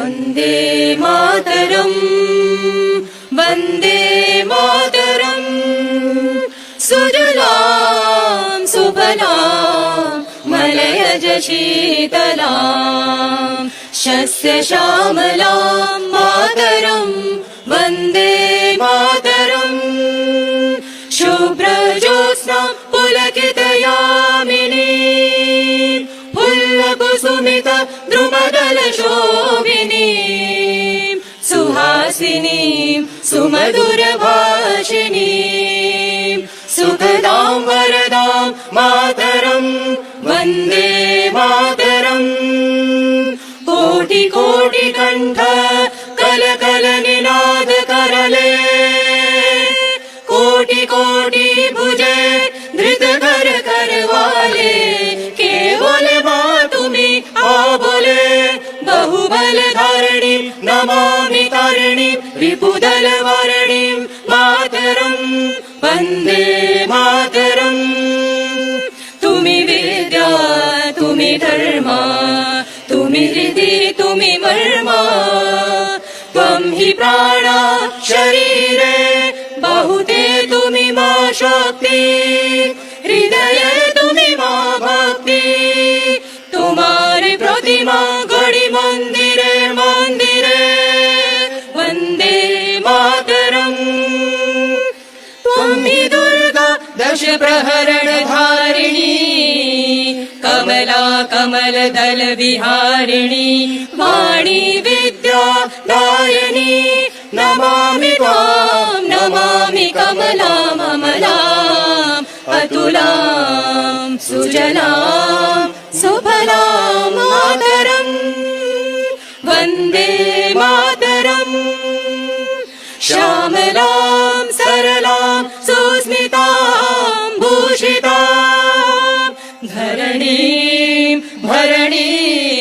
वन्दे मातरम् वन्दे मातरम् सुजलां सुफलां मलयज शीतलां शस्यश्यामलां मातरम् वन्दे मातरम् शुभ्रज्योत्स्ना पुलकितयामिनी फुल्लकुसुमित द्रुमदलशोभिनी सुहासिनीं सुमधुरभाषिणीं सुखदां वरदां मातरम् वन्दे मातरम् कोटि कोटि कण्ठ कल कल निनाद करले कोटि कोटि भुजे धृत कर करवाले केवल तुमी आ बोले बहुबल धारिणी नमामि तारिणी रिपुदल वारिणी मातरम् वन्दे मातरम् तुमी विद्या तुमी धर्मा तुमी हृदि तुमी मर्मा त्वं हि प्राणा शरीरे बहुते तुमी मा शक्ति हृदये तुमी मा भक्ति तुम्हारी प्रतिमा गढ़ी मंदिरे मंदिरे वन्दे मातरम् त्वं हि दुर्गा दश प्रहरण धारिणी कमला कमल दल विहारिणी वाणी विद्या दायिनी नमामि त्वां नमामि कमलां अमलाम् अतुलां सुजलां सुफलां मातरम् वन्दे मातरम् श्यामलां सरलां सुस्मितां भूषितां धरणीं भरणीं